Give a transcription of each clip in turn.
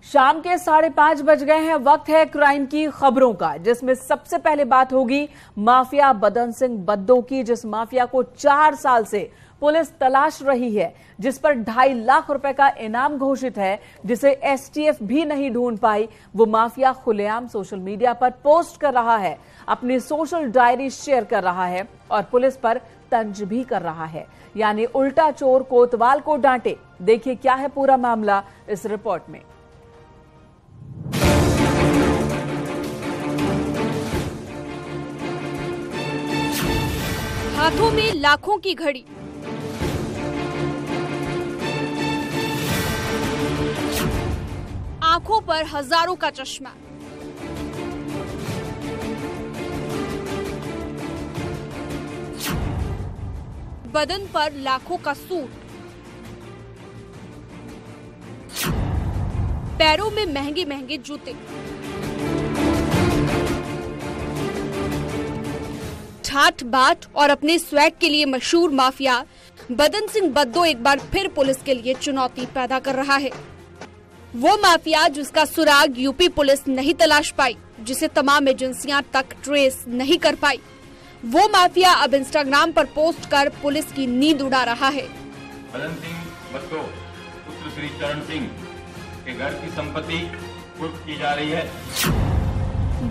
शाम के 5:30 बज गए हैं। वक्त है क्राइम की खबरों का, जिसमें सबसे पहले बात होगी माफिया बदन सिंह बद्दो की, जिस माफिया को 4 साल से पुलिस तलाश रही है, जिस पर 2.5 लाख रुपए का इनाम घोषित है, जिसे एसटीएफ भी नहीं ढूंढ पाई। वो माफिया खुलेआम सोशल मीडिया पर पोस्ट कर रहा है, अपनी सोशल डायरी शेयर कर रहा है और पुलिस पर तंज भी कर रहा है, यानी उल्टा चोर कोतवाल को डांटे। देखिए क्या है पूरा मामला इस रिपोर्ट में। हाथों में लाखों की घड़ी, आंखों पर हजारों का चश्मा, बदन पर लाखों का सूट, पैरों में महंगे महंगे जूते, ठाठ बाट और अपने स्वैग के लिए मशहूर माफिया बदन सिंह बद्दो एक बार फिर पुलिस के लिए चुनौती पैदा कर रहा है। वो माफिया जिसका सुराग यूपी पुलिस नहीं तलाश पाई, जिसे तमाम एजेंसियां तक ट्रेस नहीं कर पाई, वो माफिया अब इंस्टाग्राम पर पोस्ट कर पुलिस की नींद उड़ा रहा है। बदन सिंह बद्दो पुत्र श्री चरण सिंह के घर की संपत्ति कुर्क की जा रही है।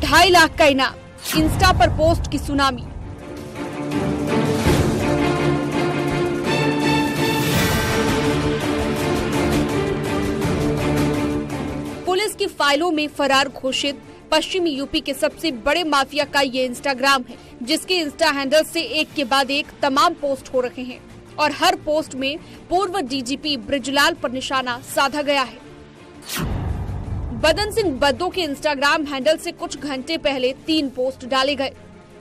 2.5 लाख का इनाम, इंस्टा पर पोस्ट की सुनामी। पुलिस की फाइलों में फरार घोषित पश्चिमी यूपी के सबसे बड़े माफिया का ये इंस्टाग्राम है, जिसके इंस्टा हैंडल से एक के बाद एक तमाम पोस्ट हो रहे हैं और हर पोस्ट में पूर्व डीजीपी बृजलाल पर निशाना साधा गया है। बदन सिंह बद्दो के इंस्टाग्राम हैंडल से कुछ घंटे पहले 3 पोस्ट डाले गए।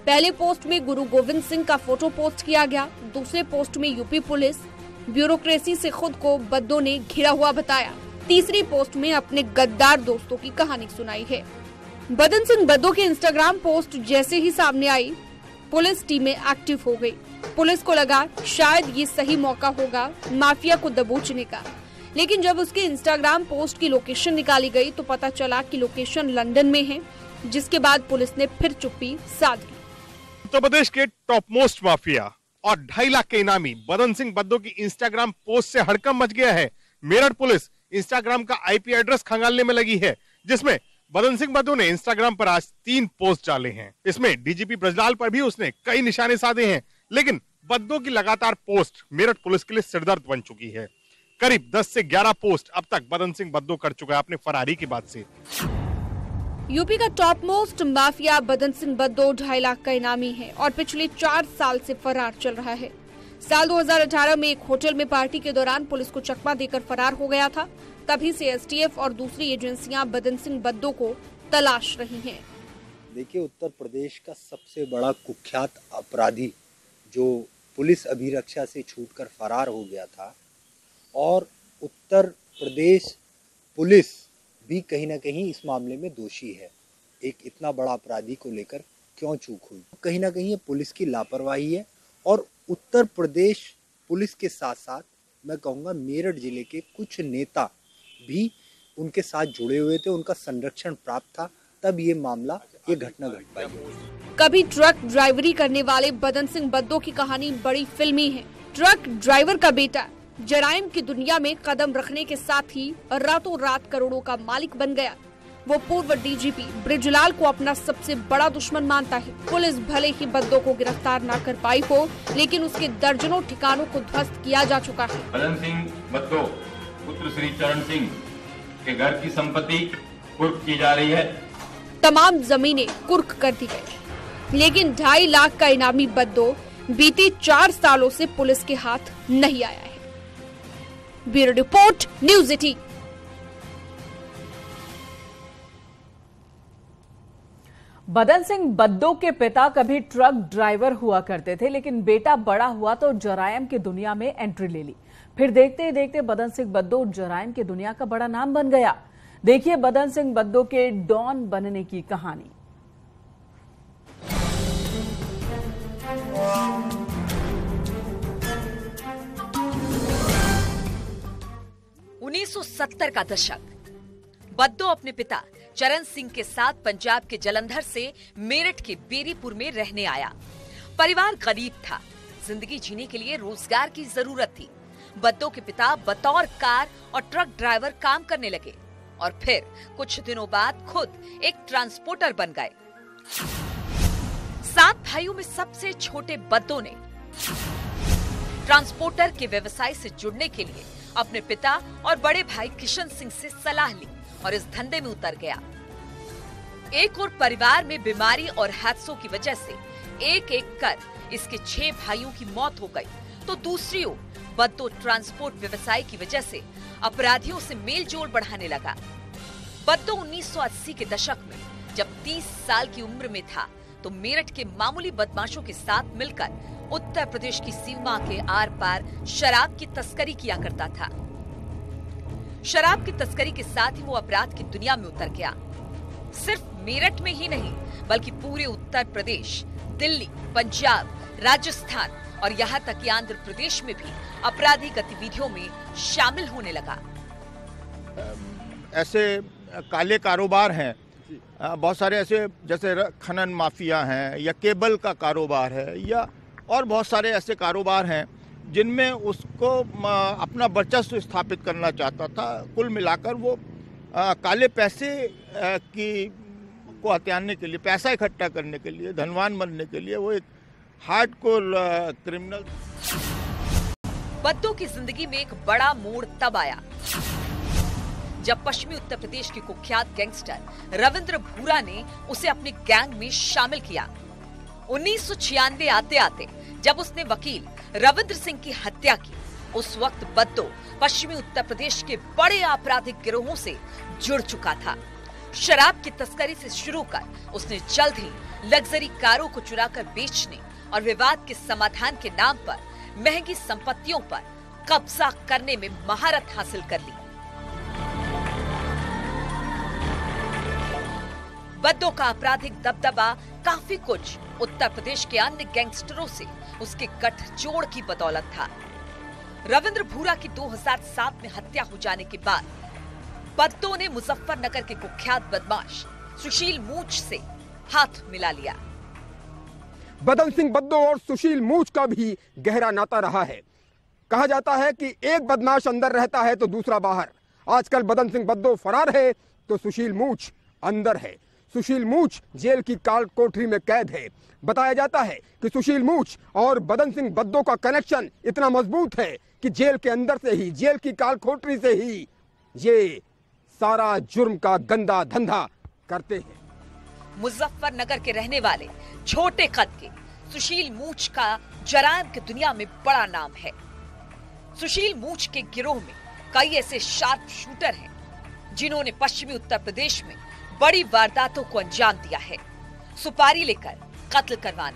पहले पोस्ट में गुरु गोविंद सिंह का फोटो पोस्ट किया गया। दूसरे पोस्ट में यूपी पुलिस ब्यूरोक्रेसी से खुद को बद्दो ने घिरा हुआ बताया। तीसरी पोस्ट में अपने गद्दार दोस्तों की कहानी सुनाई है। बदन सिंह बद्दो के इंस्टाग्राम पोस्ट जैसे ही सामने आई, पुलिस टीमें एक्टिव हो गई। पुलिस को लगा शायद ये सही मौका होगा माफिया को दबोचने का, लेकिन जब उसके इंस्टाग्राम पोस्ट की लोकेशन निकाली गई तो पता चला कि लोकेशन लंदन में है, जिसके बाद पुलिस ने फिर चुप्पी साध ली। उत्तर प्रदेश के टॉप मोस्ट माफिया और 2.5 लाख के इनामी बदन सिंह बद्दो की इंस्टाग्राम पोस्ट से हड़कंप मच गया है। मेरठ पुलिस इंस्टाग्राम का आईपी एड्रेस खंगालने में लगी है, जिसमें बदन सिंह बद्दो ने इंस्टाग्राम पर आज 3 पोस्ट डाले हैं। इसमें डीजीपी ब्रजलाल पर भी उसने कई निशाने साधे हैं, लेकिन बद्दो की लगातार पोस्ट मेरठ पुलिस के लिए सिरदर्द बन चुकी है। करीब 10 से 11 पोस्ट अब तक बदन सिंह बद्दो कर चुका है अपने फरारी के बाद से। यूपी का टॉप मोस्ट माफिया बदन सिंह बद्दो 2.5 लाख का इनामी है और पिछले 4 साल से फरार चल रहा है। साल 2018 में एक होटल में पार्टी के दौरान पुलिस को चकमा देकर फरार हो गया था। तभी से एसटीएफ और दूसरी एजेंसियां बदन सिंह बद्दो को तलाश रही हैं। देखिए, उत्तर प्रदेश का सबसे बड़ा कुख्यात अपराधी जो पुलिस अभिरक्षा से छूटकर फरार हो गया था, और उत्तर प्रदेश पुलिस भी कहीं ना कहीं इस मामले में दोषी है। एक इतना बड़ा अपराधी को लेकर क्यों चूक हुई? कहीं ना कहीं ये पुलिस की लापरवाही है। और उत्तर प्रदेश पुलिस के साथ साथ मैं कहूँगा मेरठ जिले के कुछ नेता भी उनके साथ जुड़े हुए थे, उनका संरक्षण प्राप्त था, तब ये मामला, ये घटना घट पाई। कभी ट्रक ड्राइवरी करने वाले बदन सिंह बद्दो की कहानी बड़ी फिल्मी है। ट्रक ड्राइवर का बेटा जराइम की दुनिया में कदम रखने के साथ ही रातों रात करोड़ों का मालिक बन गया। वो पूर्व डीजीपी बृजलाल को अपना सबसे बड़ा दुश्मन मानता है। पुलिस भले ही बद्दो को गिरफ्तार न कर पाई हो, लेकिन उसके दर्जनों ठिकानों को ध्वस्त किया जा चुका है। बदन सिंह बद्दो पुत्र श्री चरण सिंह के घर की संपत्ति कुर्क की जा रही है। तमाम जमीनें कुर्क कर दी गई, लेकिन 2.5 लाख का इनामी बद्दो बीते 4 सालों से पुलिस के हाथ नहीं आया है। Bureau report, news 18। बदन सिंह बद्दो के पिता कभी ट्रक ड्राइवर हुआ करते थे, लेकिन बेटा बड़ा हुआ तो जरायम की दुनिया में एंट्री ले ली। फिर देखते ही देखते बदन सिंह बद्दो जरायम की दुनिया का बड़ा नाम बन गया। देखिए बदन सिंह बद्दो के डॉन बनने की कहानी। 1970 का दशक, बद्दो अपने पिता चरण सिंह के साथ पंजाब के जलंधर से मेरठ के बेरीपुर में रहने आया। परिवार गरीब था, जिंदगी जीने के लिए रोजगार की जरूरत थी। बद्दो के पिता बतौर कार और ट्रक ड्राइवर काम करने लगे और फिर कुछ दिनों बाद खुद एक ट्रांसपोर्टर बन गए। 7 भाइयों में सबसे छोटे बद्दो ने ट्रांसपोर्टर के व्यवसाय से जुड़ने के लिए अपने पिता और बड़े भाई किशन सिंह से सलाह ली और इस धंधे में उतर गया। एक और परिवार में बीमारी और हादसों की वजह से एक एक कर इसके 6 भाइयों की मौत हो गई, तो दूसरी ओर बद्दो ट्रांसपोर्ट व्यवसाय की वजह से अपराधियों से मेल जोल बढ़ाने लगा। बद्दो 1980 के दशक में जब 30 साल की उम्र में था तो मेरठ के मामूली बदमाशों के साथ मिलकर उत्तर प्रदेश की सीमा के आर पार शराब की तस्करी किया करता था। शराब की तस्करी के साथ ही वो अपराध की दुनिया में उतर गया। सिर्फ मेरठ में ही नहीं बल्कि पूरे उत्तर प्रदेश, दिल्ली, पंजाब, राजस्थान और यहाँ तक कि आंध्र प्रदेश में भी अपराधी गतिविधियों में शामिल होने लगा। ऐसे काले कारोबार हैं, बहुत सारे ऐसे जैसे खनन माफिया हैं या केबल का कारोबार है या और बहुत सारे ऐसे कारोबार हैं जिनमें उसको अपना वर्चस्व स्थापित करना चाहता था। कुल मिलाकर वो काले पैसे को हथियाने के लिए, पैसा इकट्ठा करने के लिए, धनवान बनने के लिए वो एक हार्डकोर क्रिमिनल। बद्दो की जिंदगी में एक बड़ा मोड़ तब आया जब पश्चिमी उत्तर प्रदेश के कुख्यात गैंगस्टर रविंद्र भूरा ने उसे अपने गैंग में शामिल किया। 1996 आते आते जब उसने वकील रविंद्र सिंह की हत्या की, उस वक्त बद्दो पश्चिमी उत्तर प्रदेश के बड़े आपराधिक गिरोहों से जुड़ चुका था। शराब की तस्करी से शुरू कर उसने जल्द ही लग्जरी कारों को चुराकर बेचने और विवाद के समाधान के नाम पर महंगी संपत्तियों पर कब्जा करने में महारत हासिल कर ली। बद्दो का आपराधिक दबदबा काफी कुछ उत्तर प्रदेश के अन्य गैंगस्टरों से उसके गठजोड़ की बदौलत था। रविंद्र भूरा की 2007 में हत्या हो जाने के बाद बद्दो ने मुजफ्फरनगर के कुख्यात बदमाश सुशील मूछ से हाथ मिला लिया। बदन सिंह बद्दो और सुशील मूछ का भी गहरा नाता रहा है। कहा जाता है कि एक बदमाश अंदर रहता है तो दूसरा बाहर। आजकल बदन सिंह बद्दो फरार है तो सुशील मूछ अंदर है। सुशील मूछ जेल की काल कोठरी में कैद है। बताया जाता है कि सुशील मूछ और बदन सिंह बद्दो का कनेक्शन इतना मजबूत है कि जेल के अंदर से ही, जेल की काल कोठरी से ही ये सारा जुर्म का गंदा धंधा करते हैं। मुजफ्फरनगर के रहने वाले छोटे कद के सुशील मूछ का जराइम की दुनिया में बड़ा नाम है। सुशील मूछ के गिरोह में कई ऐसे शार्प शूटर हैं जिन्होंने पश्चिमी उत्तर प्रदेश में बड़ी वारदातों को अंजाम दिया है। सुपारी लेकर कत्ल करवाना,